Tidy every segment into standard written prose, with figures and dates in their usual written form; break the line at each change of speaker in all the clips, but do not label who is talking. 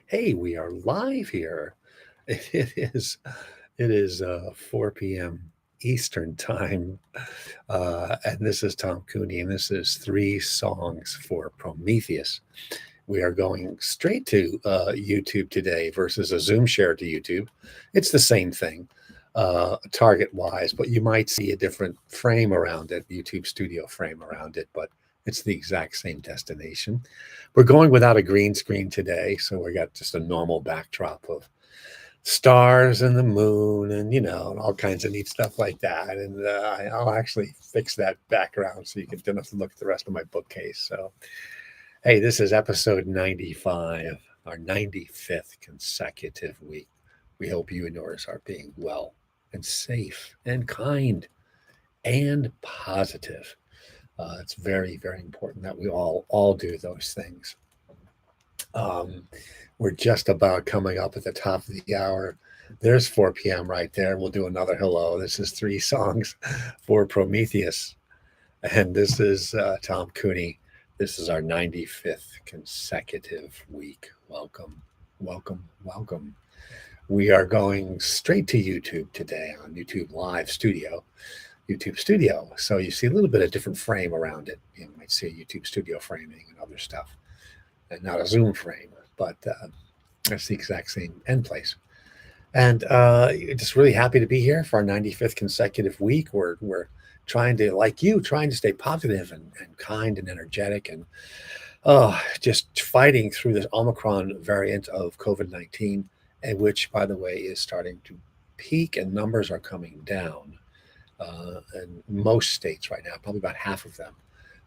Hey, we are live here. It is it is 4 p.m. Eastern time, and this is Tom Cooney, and this is three songs for Prometheus. We are going straight to YouTube today versus a Zoom share to YouTube. It's the same thing, target-wise, but you might see a different frame around it, YouTube Studio frame around it, but it's the exact same destination. We're going without a green screen today, so we got just a normal backdrop of stars and the moon and, and all kinds of neat stuff like that. And I'll actually fix that background so you don't have to look at the rest of my bookcase. So, hey, this is episode 95, our 95th consecutive week. We hope you and yours are being well and safe and kind and positive. It's very, very important that we all do those things. We're just about coming up at the top of the hour. There's 4 p.m. right there. We'll do another hello. This is three songs for Prometheus. And this is Tom Cooney. This is our 95th consecutive week. Welcome, welcome, welcome. We are going straight to YouTube today on YouTube Live Studio. YouTube Studio. So you see a little bit of different frame around it. You might see a YouTube Studio framing and other stuff, and not a Zoom frame, but that's the exact same end place. And just really happy to be here for our 95th consecutive week. We're trying to, like you, trying to stay positive and kind and energetic and just fighting through this Omicron variant of COVID-19, and which, by the way, is starting to peak and numbers are coming down. In most states right now, probably about half of them.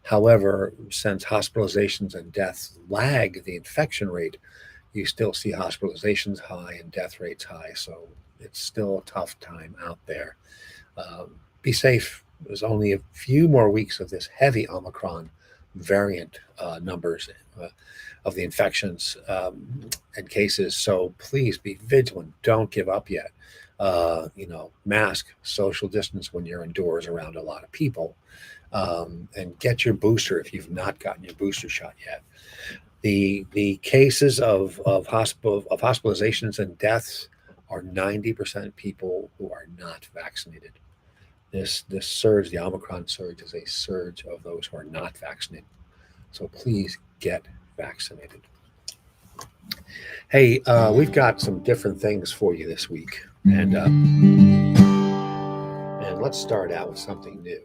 However, since hospitalizations and deaths lag the infection rate, you still see hospitalizations high and death rates high. So it's still a tough time out there. Be safe. There's only a few more weeks of this heavy Omicron variant numbers of the infections and cases. So please be vigilant. Don't give up yet. Mask, social distance when you're indoors around a lot of people, and get your booster if you've not gotten your booster shot yet. The cases of hospitalizations and deaths are 90% people who are not vaccinated. This surge, the Omicron surge, is a surge of those who are not vaccinated. So please get vaccinated. Hey, we've got some different things for you this week. And let's start out with something new.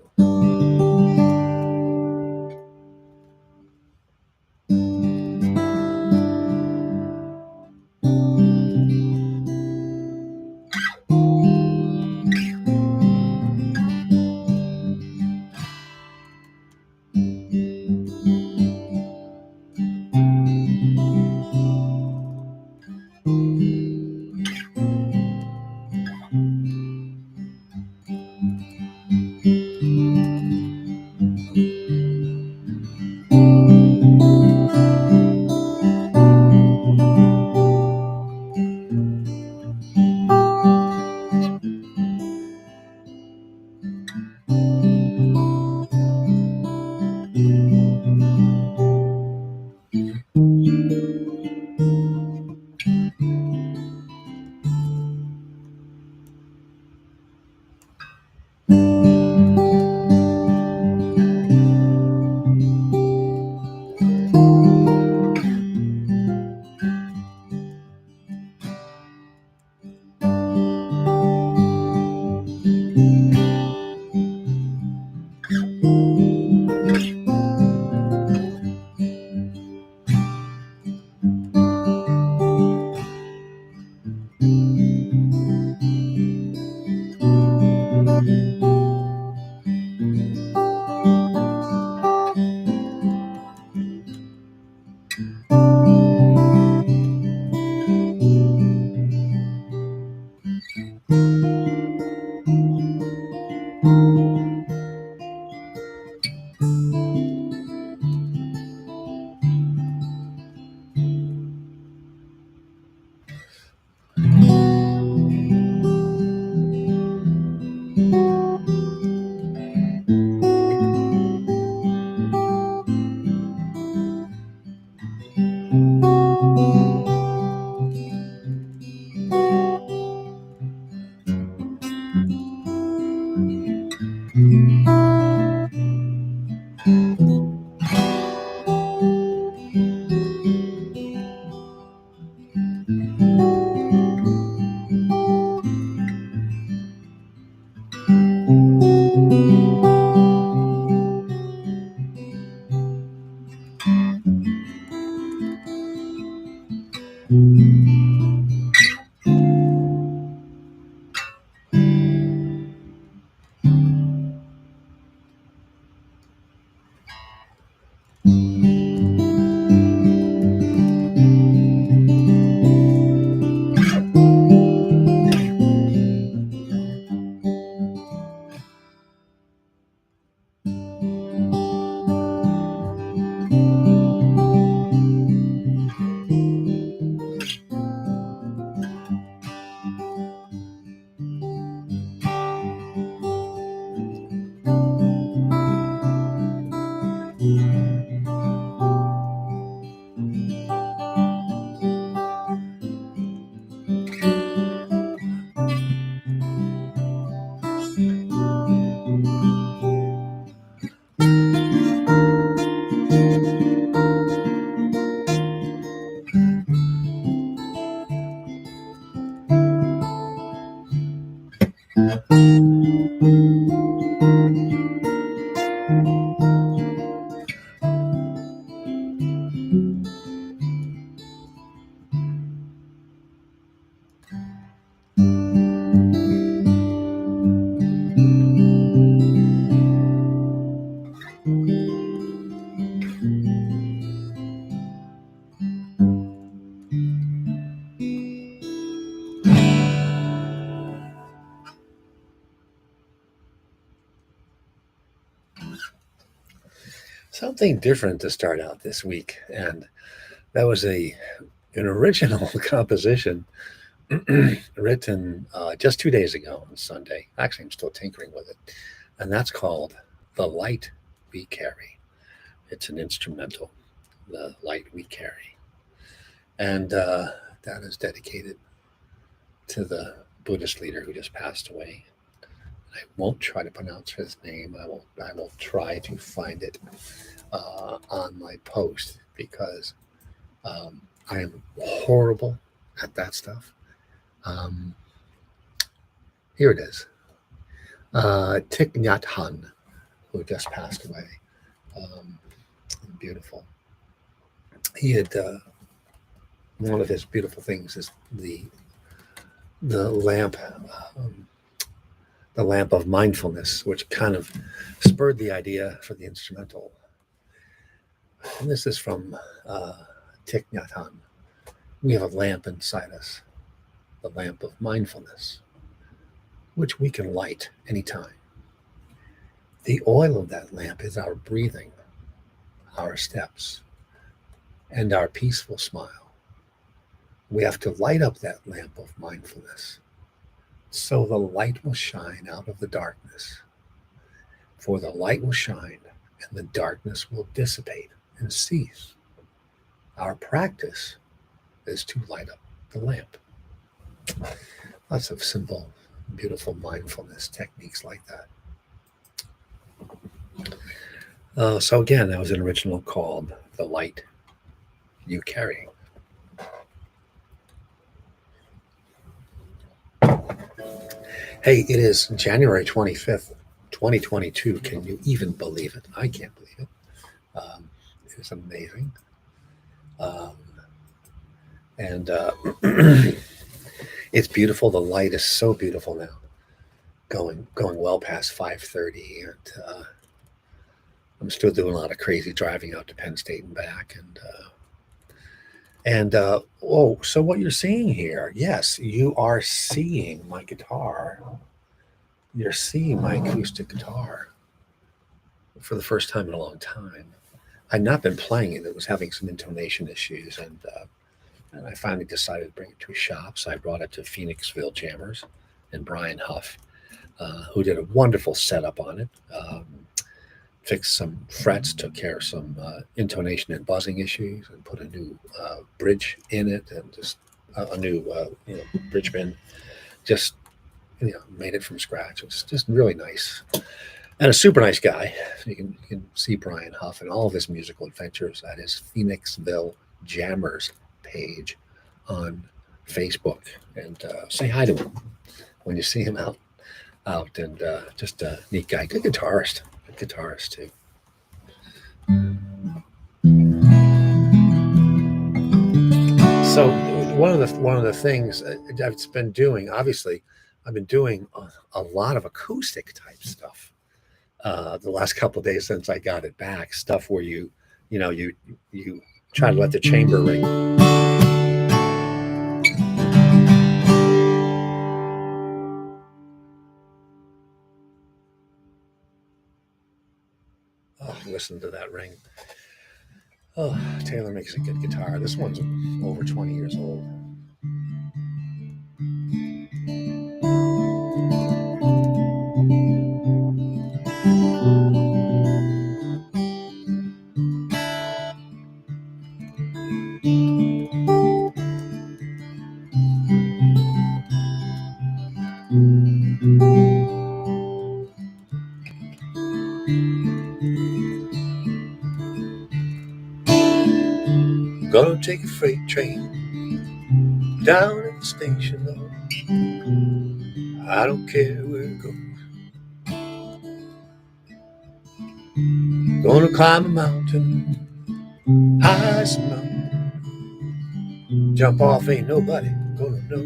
Something different to start out this week, and that was an original composition written just 2 days ago on Sunday. Actually, I'm still tinkering with it, and that's called "The Light We Carry." It's an instrumental, "The Light We Carry," and that is dedicated to the Buddhist leader who just passed away. I won't try to pronounce his name. I will try to find it on my post because I am horrible at that stuff. Here it is. Thich Nhat Hanh, who just passed away. Beautiful. He had one of his beautiful things is the lamp. The lamp of mindfulness, which kind of spurred the idea for the instrumental. And this is from Thich Nhat Hanh. We have a lamp inside us, the lamp of mindfulness, which we can light anytime. The oil of that lamp is our breathing, our steps, and our peaceful smile. We have to light up that lamp of mindfulness, so the light will shine out of the darkness. For the light will shine and the darkness will dissipate and cease. Our practice is to light up the lamp. Lots of simple, beautiful mindfulness techniques like that. So again, that was an original called "The Light You Carry." Hey, it is January 25th, 2022. Can you even believe it? I can't believe it. It is amazing. And it's beautiful. The light is so beautiful now. Going well past 5:30, and I'm still doing a lot of crazy driving out to Penn State and back. So what you're seeing here, yes, you are seeing my guitar. You're seeing my acoustic guitar for the first time in a long time. I'd not been playing it. It was having some intonation issues, and I finally decided to bring it to a shop. So I brought it to Phoenixville Jammers and Brian Huff, who did a wonderful setup on it. Fixed some frets, took care of some intonation and buzzing issues, and put a new bridge in it, and just a new bridge bin. Just made it from scratch. It was just really nice, and a super nice guy. You can see Brian Huff and all of his musical adventures at his Phoenixville Jammers page on Facebook, and say hi to him when you see him out. And just a neat guy, good guitarist too. So one of the things I've been doing, obviously, I've been doing a lot of acoustic type stuff the last couple of days since I got it back. Stuff where you try to let the chamber ring. Oh, listen to that ring. Oh, Taylor makes a good guitar. This one's over 20 years old. Gonna take a freight train down at the station, though. I don't care where it goes. Gonna climb a mountain, high as a mountain. Jump off, ain't nobody gonna know.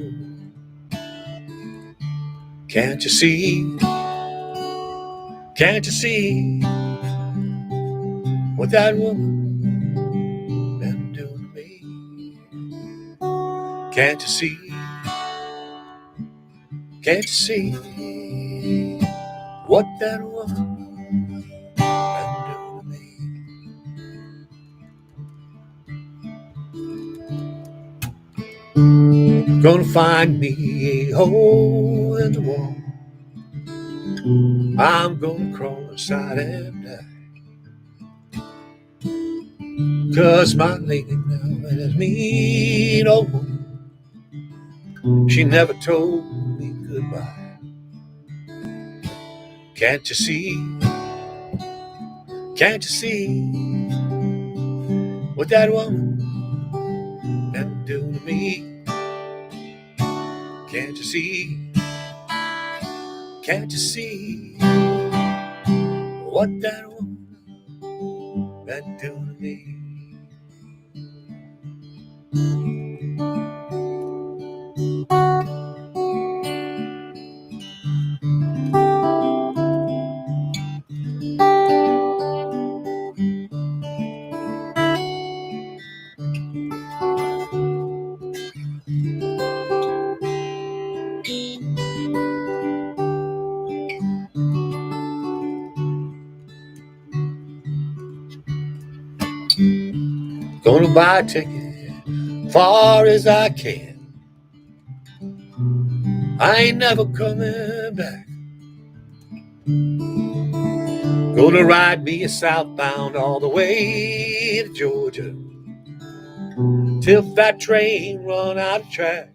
Can't you see? Can't you see what that woman been doing to me? Can't you see? Can't you see what that woman been doing to me? Gonna find me a hole in the wall. I'm gonna crawl inside and die. 'Cause my lady now is mean old woman. She never told me goodbye. Can't you see? Can't you see what that woman been doing to me? Can't you see? Can't you see what that woman been doing to me? Gonna buy a ticket far as I can. I ain't never coming back. Gonna ride me a southbound all the way to Georgia till that train run out of track.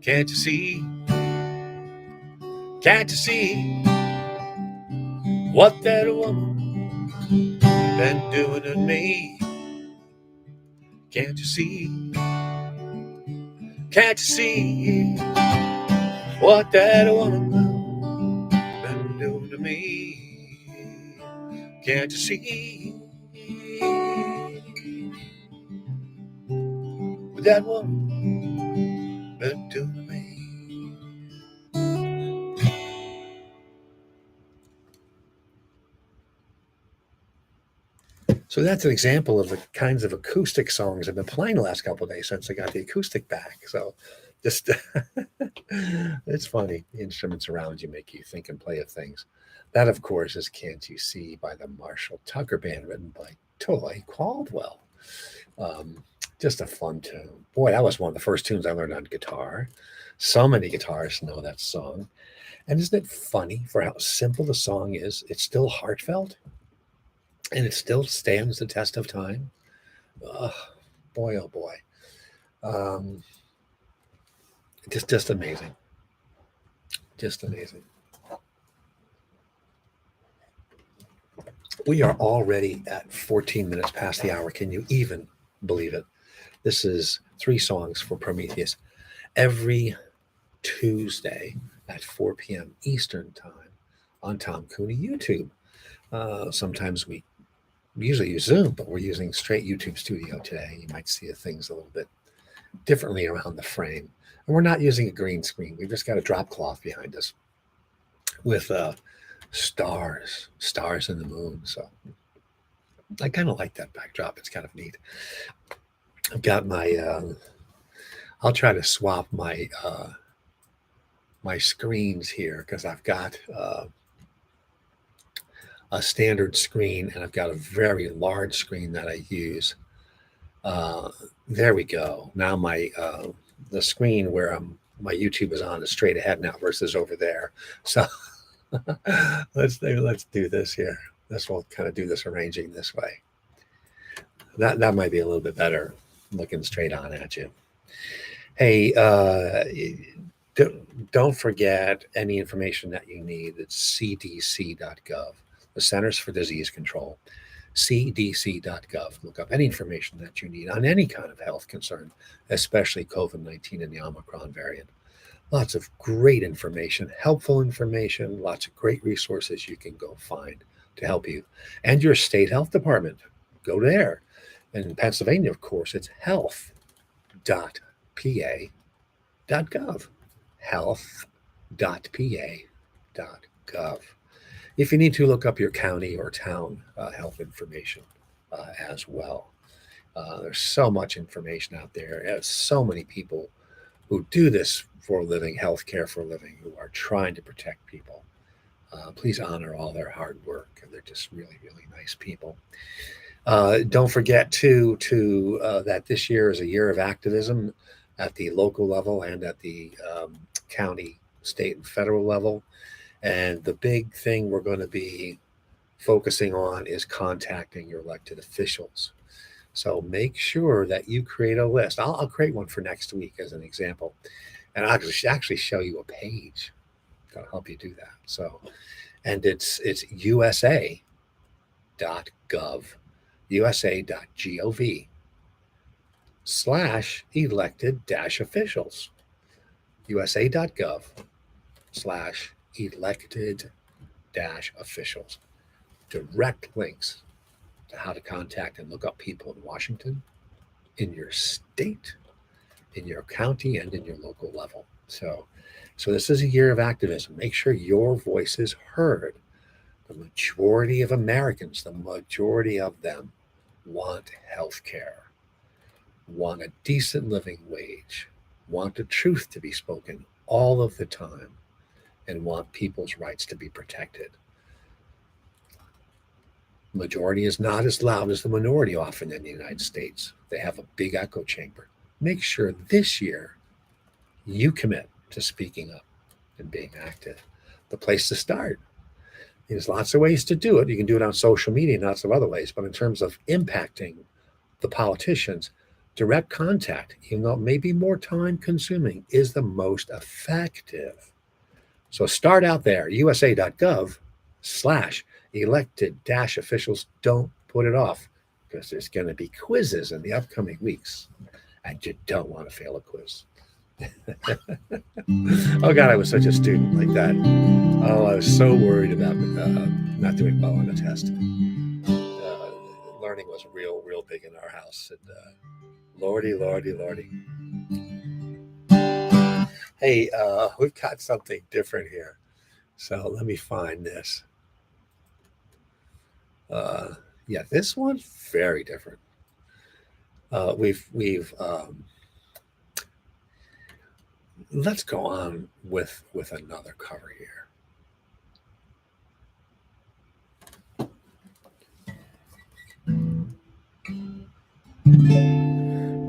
Can't you see? Can't you see what that woman been doing to me? Can't you see? Can't you see what that woman been doing to me? Can't you see what that woman been doing to me? So that's an example of the kinds of acoustic songs I've been playing the last couple of days since I got the acoustic back. So just it's funny. The instruments around you make you think and play of things. That, of course, is Can't You See by the Marshall Tucker Band, written by Toy Caldwell. Just a fun tune. Boy, that was one of the first tunes I learned on guitar. So many guitarists know that song. And isn't it funny for how simple the song is? It's still heartfelt. And it still stands the test of time. Boy, oh boy. Just amazing. Just amazing. We are already at 14 minutes past the hour. Can you even believe it? This is 3 songs for Prometheus every Tuesday at 4 p.m. Eastern Time on Tom Cooney YouTube. Sometimes we usually use Zoom, but we're using straight YouTube Studio today. You might see things a little bit differently around the frame. And we're not using a green screen. We've just got a drop cloth behind us with stars in the moon. So I kind of like that backdrop. It's kind of neat. I've got my, I'll try to swap my, my screens here because I've got a standard screen and I've got a very large screen that I use. There we go. Now my the screen where my YouTube is on is straight ahead now versus over there. So let's do this here. This will kind of do this arranging this way. That might be a little bit better looking straight on at you. Hey, don't forget any information that you need. It's cdc.gov. The Centers for Disease Control, cdc.gov. Look up any information that you need on any kind of health concern, especially COVID-19 and the Omicron variant. Lots of great information, helpful information, lots of great resources you can go find to help you. And your state health department, go there. And in Pennsylvania, of course, it's health.pa.gov. health.pa.gov. If you need to, look up your county or town health information as well. There's so much information out there. There's so many people who do this for a living, healthcare for a living, who are trying to protect people. Please honor all their hard work. They're just really, really nice people. Don't forget to that this year is a year of activism at the local level and at the county, state, and federal level. And the big thing we're going to be focusing on is contacting your elected officials. So make sure that you create a list. I'll create one for next week as an example, and I'll actually show you a page that'll help you do that. So, and it's USA.gov, USA.gov/elected-officials, USA.gov/elected-officials. Direct links to how to contact and look up people in Washington, in your state, in your county, and in your local level. So this is a year of activism. Make sure your voice is heard. The majority of Americans, the majority of them want health care, want a decent living wage, want the truth to be spoken all of the time, and want people's rights to be protected. Majority is not as loud as the minority often in the United States. They have a big echo chamber. Make sure this year you commit to speaking up and being active. The place to start. There's lots of ways to do it. You can do it on social media and lots of other ways. But in terms of impacting the politicians, direct contact, even though it may be more time consuming, is the most effective. So start out there, USA.gov/elected-officials. Don't put it off, because there's going to be quizzes in the upcoming weeks, and you don't want to fail a quiz. Oh God, I was such a student like that. Oh, I was so worried about not doing well on the test. Learning was real big in our house, and lordy. Hey, we've got something different here, so let me find this. Yeah, this one's very different. We've let's go on with another cover here.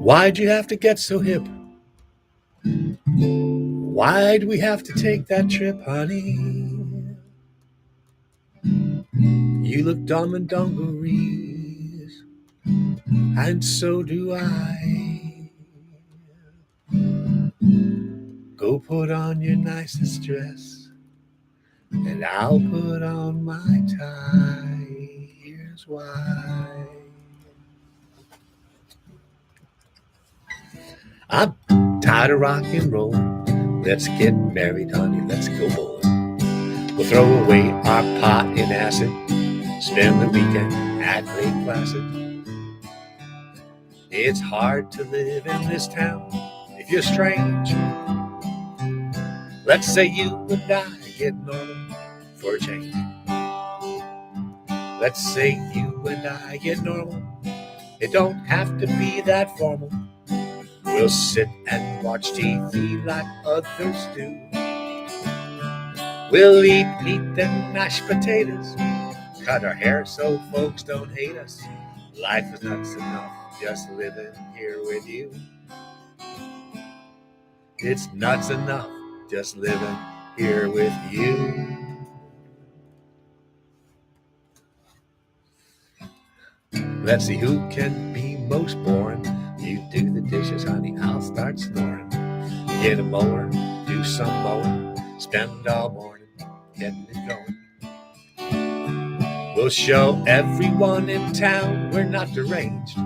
Why'd you have to get so hip? Why'd we have to take that trip, honey? You look dumb in dungarees, and so do I. Go put on your nicest dress, and I'll put on my tie. Here's why. I'm tired of rock and roll. Let's get married, honey, let's go bowling. We'll throw away our pot and acid, spend the weekend at Lake Placid. It's hard to live in this town if you're strange. Let's say you and I get normal for a change. Let's say you and I get normal. It don't have to be that formal. We'll sit and watch TV like others do. We'll eat meat and mashed potatoes, cut our hair so folks don't hate us. Life is nuts enough just living here with you. It's nuts enough just living here with you. Let's see who can be most boring. You do the dishes, honey, I'll start snoring. Get a mower, do some mowing, spend all morning getting it going. We'll show everyone in town we're not deranged.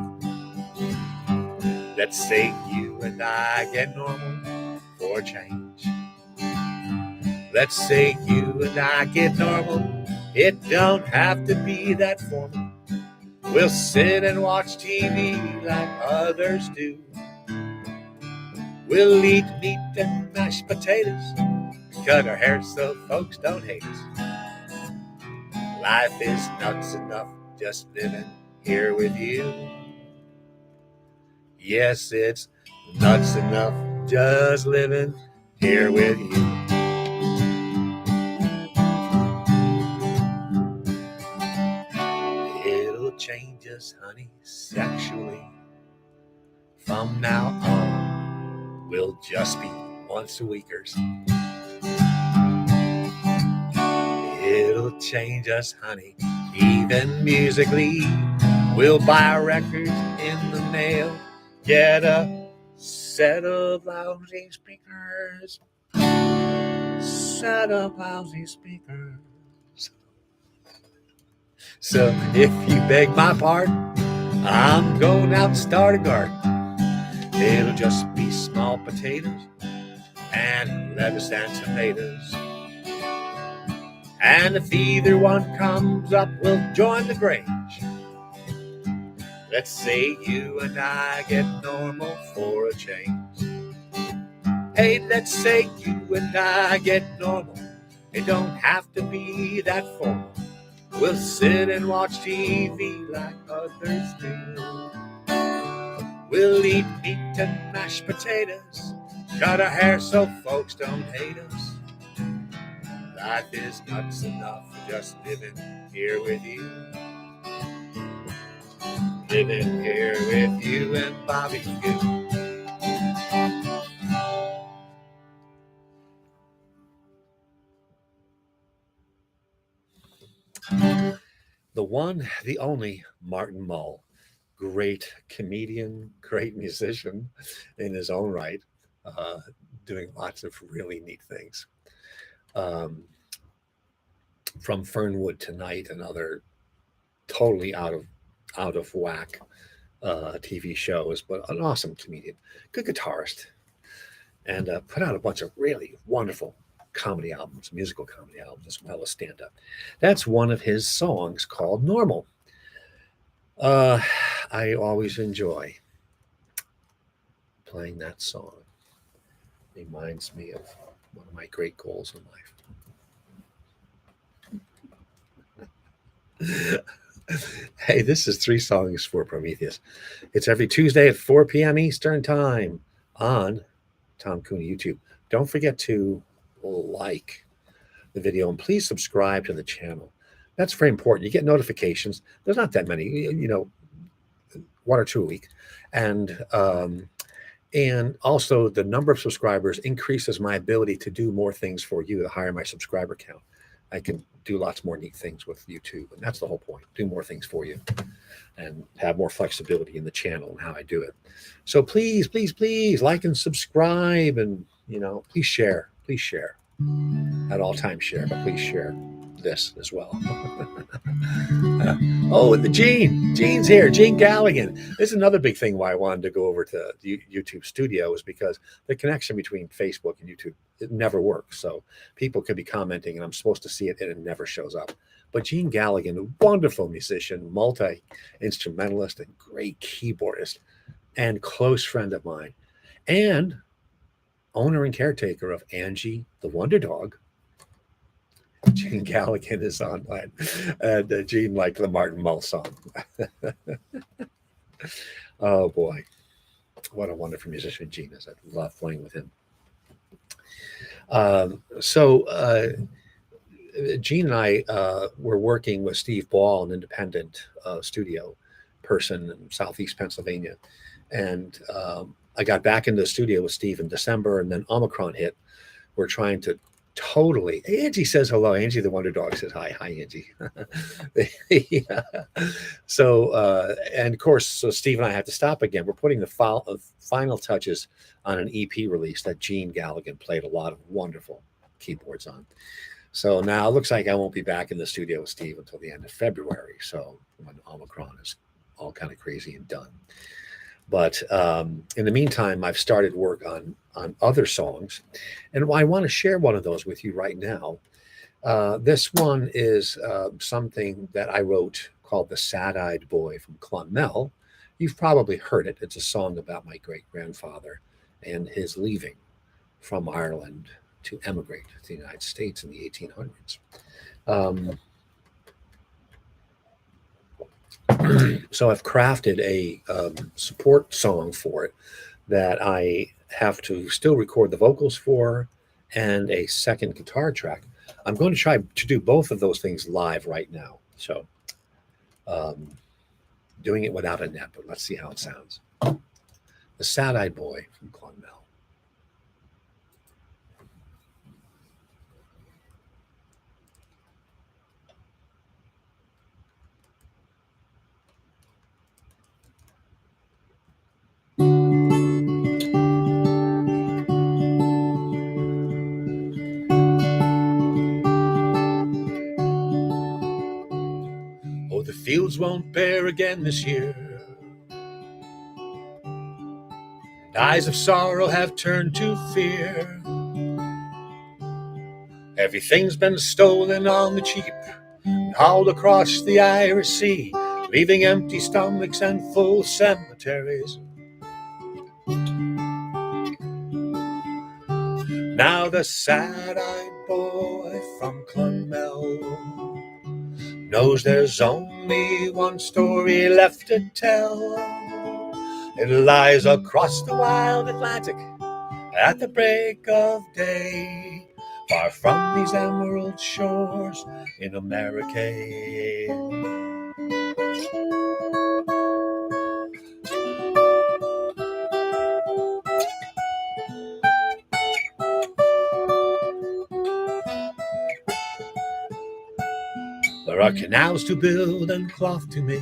Let's say you and I get normal for a change. Let's say you and I get normal. It don't have to be that formal. We'll sit and watch TV like others do. We'll eat meat and mashed potatoes, cut our hair so folks don't hate us. Life is nuts enough just living here with you. Yes, it's nuts enough just living here with you. It'll change us, me sexually. From now on, we'll just be once a weekers. It'll change us, honey, even musically. We'll buy records in the mail, get a set of lousy speakers. Set of lousy speakers. So if you beg my pardon, I'm going out to start a garden. It'll just be small potatoes and lettuce and tomatoes. And if either one comes up, we'll join the Grange. Let's say you and I get normal for a change. Hey, let's say you and I get normal. It don't have to be that formal. We'll sit and watch TV like others do. We'll eat meat and mashed potatoes. Cut our hair so folks don't hate us. Life is nuts enough just living here with you. Living here with you and Bobby Goo. The one, the only Martin Mull. Great comedian, great musician in his own right, doing lots of really neat things. From Fernwood Tonight and other totally out of whack TV shows, but an awesome comedian, good guitarist, and put out a bunch of really wonderful comedy albums, musical comedy albums, as well as stand-up. That's one of his songs called Normal. I always enjoy playing that song. It reminds me of one of my great goals in life. Hey, this is 3 Songs for Prometheus. It's every Tuesday at 4 p.m. Eastern Time on Tom Cooney YouTube. Don't forget to like the video and please subscribe to the channel. That's very important. You get notifications. There's not that many, 1 or 2 a week. And also the number of subscribers increases my ability to do more things for you, the higher my subscriber count. I can do lots more neat things with YouTube. And that's the whole point. Do more things for you and have more flexibility in the channel and how I do it. So please, please, please like and subscribe and, please share. Please share. At all times share, but please share this as well. And the Gene's here. Gene Galligan. This is another big thing why I wanted to go over to YouTube Studio is because the connection between Facebook and YouTube, it never works. So people could be commenting and I'm supposed to see it and it never shows up. But Gene Galligan, a wonderful musician, multi-instrumentalist and great keyboardist and close friend of mine and owner and caretaker of Angie the Wonder Dog. Gene Galligan is online, and Gene liked the Martin Mull song. Oh boy, what a wonderful musician Gene is! I love playing with him. Gene and I were working with Steve Ball, an independent studio person in Southeast Pennsylvania, and I got back into the studio with Steve in December, and then Omicron hit. We're trying to totally. Angie says hello. Angie the Wonder Dog says hi. Hi, Angie. Yeah. So, and of course, so Steve and I had to stop again. We're putting the final touches on an EP release that Gene Galligan played a lot of wonderful keyboards on. So now it looks like I won't be back in the studio with Steve until the end of February. So when Omicron is all kind of crazy and done. But in the meantime, I've started work on other songs, and I want to share one of those with you right now. This one is something that I wrote called The Sad-Eyed Boy from Clonmel. You've probably heard it. It's a song about my great-grandfather and his leaving from Ireland to emigrate to the United States in the 1800s. So I've crafted a support song for it that I have to still record the vocals for and a second guitar track. I'm going to try to do both of those things live right now. So doing it without a net, but let's see how it sounds. The Sad-Eyed Boy from Clonmel. Oh, the fields won't bear again this year. Eyes of sorrow have turned to fear. Everything's been stolen on the cheap and hauled across the Irish Sea, leaving empty stomachs and full cemeteries. Now the sad-eyed boy from Clonmel knows there's only one story left to tell. It lies across the wild Atlantic at the break of day, far from these emerald shores in America. There are canals to build and cloth to make,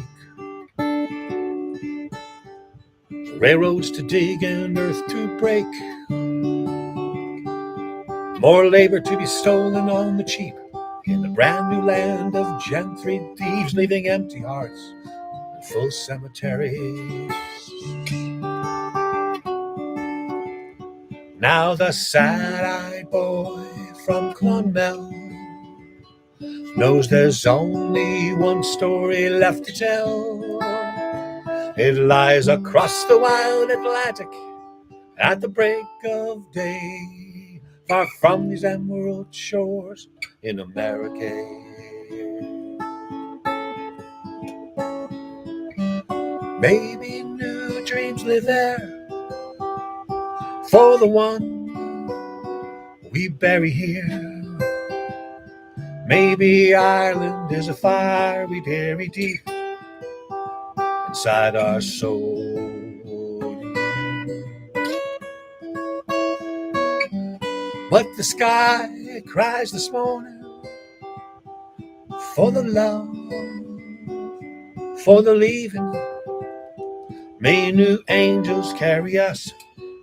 railroads to dig and earth to break, more labor to be stolen on the cheap in the brand new land of gentry thieves, leaving empty hearts and full cemeteries. Now the sad-eyed boy from Clonmel knows there's only one story left to tell. It lies across the wild Atlantic at the break of day, far from these emerald shores in America. Maybe new dreams live there for the one we bury here. Maybe Ireland is a fire we bury deep inside our soul. But the sky cries this morning for the love, for the leaving. May new angels carry us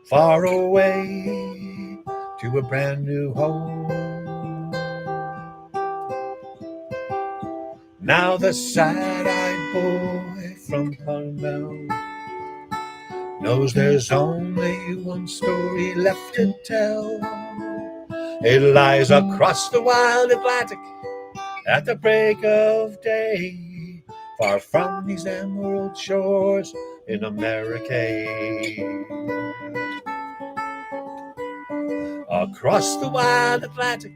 far away to a brand new home. Now the sad-eyed boy from Clonmel knows there's only one story left to tell. It lies across the wild Atlantic at the break of day, far from these emerald shores in America. Across the wild Atlantic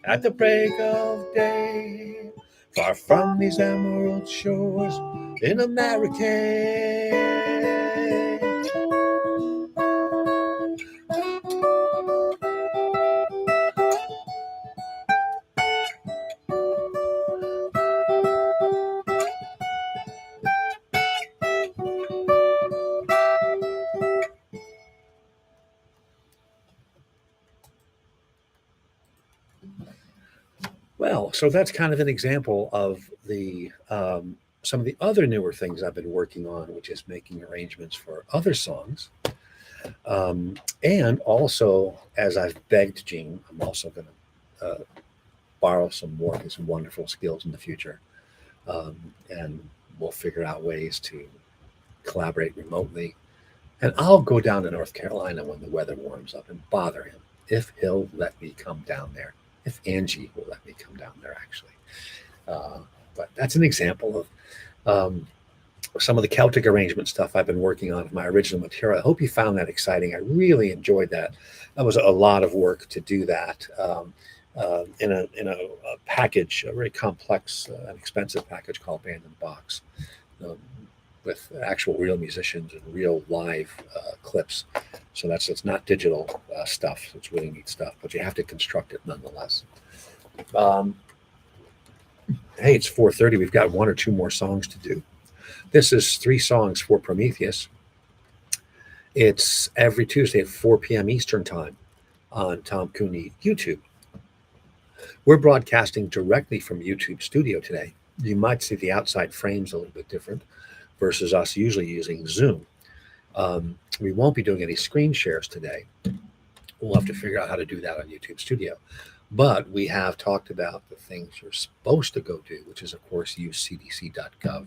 at the break of day, far from these emerald shores in America. Well, so that's kind of an example of the some of the other newer things I've been working on, which is making arrangements for other songs. And also, as I've begged Gene, I'm also going to borrow some more of his wonderful skills in the future. And we'll figure out ways to collaborate remotely. And I'll go down to North Carolina when the weather warms up and bother him, if he'll let me come down there. If Angie will let me come down there, actually. But that's an example of some of the Celtic arrangement stuff I've been working on of my original material. I hope you found that exciting. I really enjoyed that. That was a lot of work to do that in a package, a very complex and expensive package called Band in Box, with actual real musicians and real live clips. So it's not digital stuff. It's really neat stuff, but you have to construct it nonetheless. Hey, it's 4:30. We've got one or two more songs to do. This is 3 songs for Prometheus. It's every Tuesday at 4 p.m. Eastern Time on Tom Cooney YouTube. We're broadcasting directly from YouTube Studio today. You might see the outside frames a little bit different versus us usually using Zoom. We won't be doing any screen shares today. We'll have to figure out how to do that on YouTube Studio. But we have talked about the things you're supposed to go do, which is, of course, use cdc.gov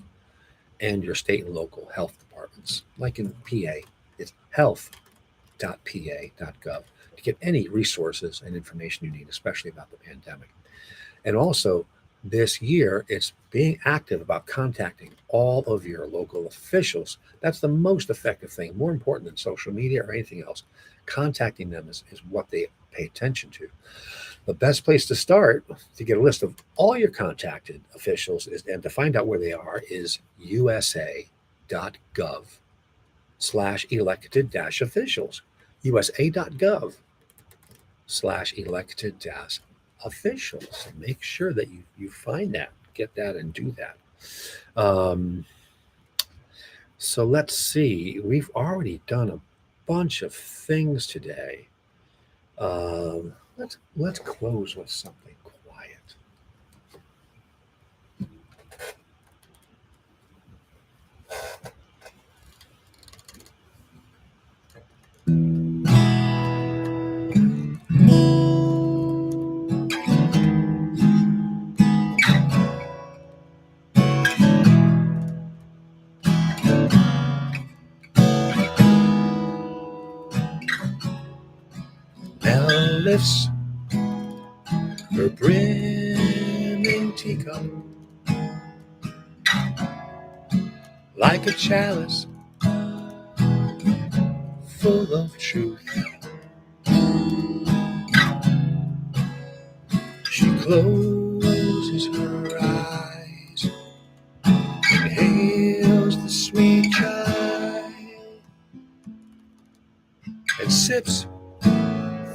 and your state and local health departments. Like in PA, it's health.pa.gov to get any resources and information you need, especially about the pandemic. And also, this year, it's being active about contacting all of your local officials. That's the most effective thing, more important than social media or anything else. Contacting them is what they pay attention to. The best place to start to get a list of all your contacted officials and to find out where they are is usa.gov/elected-officials. usa.gov/elected-officials. So make sure that you find that, get that, and do that. So let's see. We've already done a bunch of things today. Let's close with something quiet. Nell lifts her brimming teacup like a chalice full of truth. She closes her eyes, inhales the sweet child, and sips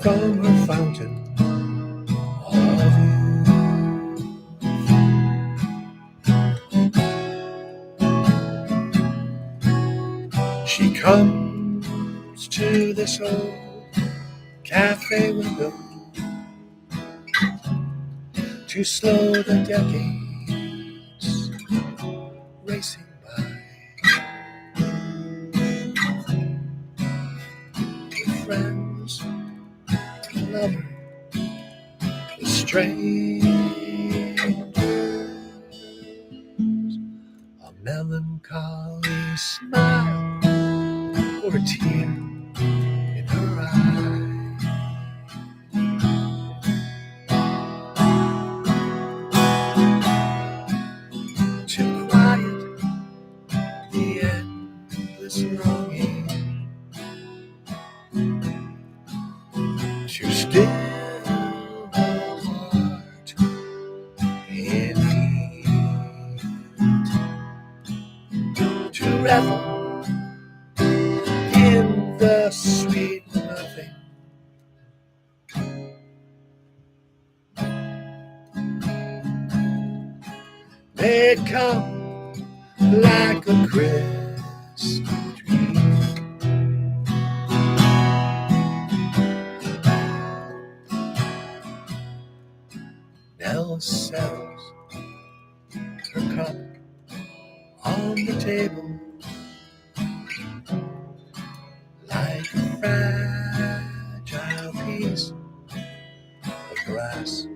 from her fountain of youth. She comes to this old cafe window to slow the decades racing by. With friends, lover, strangers, a melancholy smile or a tear in her eye. To quiet the endless longing, to still her heart in need, to revel in the sweet nothing. May it come like a Christmas dream. Nell settles her cup on the table like a fragile piece of glass,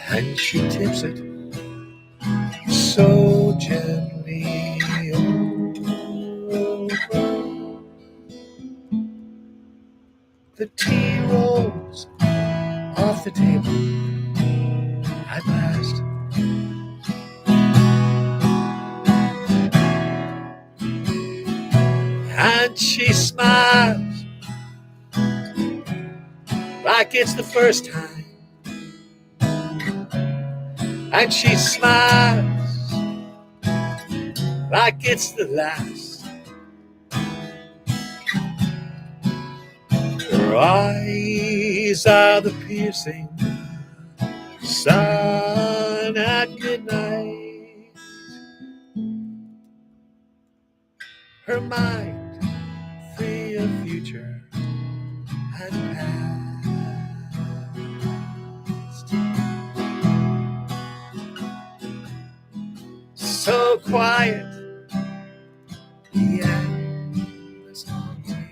and she tips it so gently over. The tea rolls off the table at last. And she smiles like it's the first time. And she smiles like it's the last. Her eyes are the piercing sun at midnight. her mind free of future and past. So quiet, the endless longing.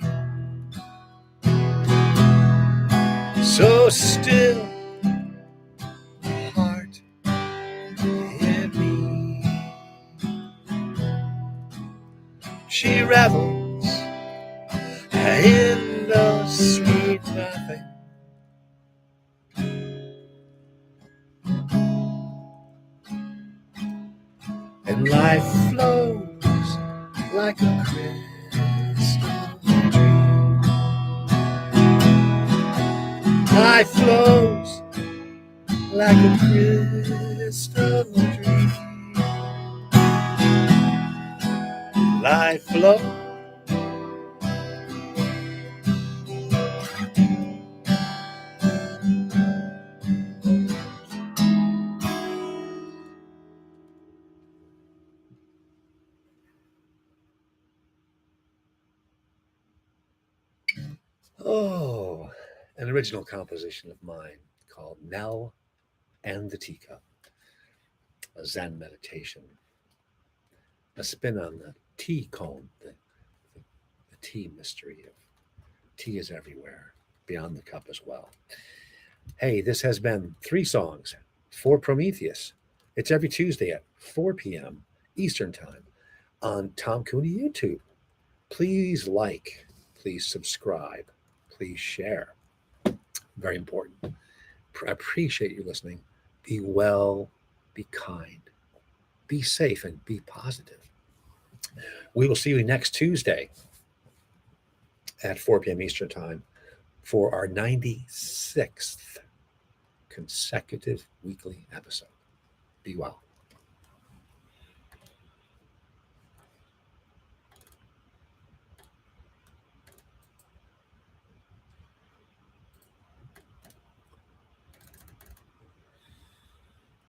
So still, the heart in me. She revels in the sweet nothing. And life flows like a crystal dream. Life flows like a crystal dream. Life flows. Oh, an original composition of mine called Nell and the Teacup, a Zen meditation, a spin on the tea cone, the tea mystery of tea is everywhere, beyond the cup as well. Hey, this has been 3 songs for Prometheus. It's every Tuesday at 4 p.m. Eastern Time on Tom Cooney YouTube. Please like, please subscribe, please share. Very important. I appreciate you listening. Be well, be kind, be safe, and be positive. We will see you next Tuesday at 4 p.m. Eastern Time for our 96th consecutive weekly episode. Be well.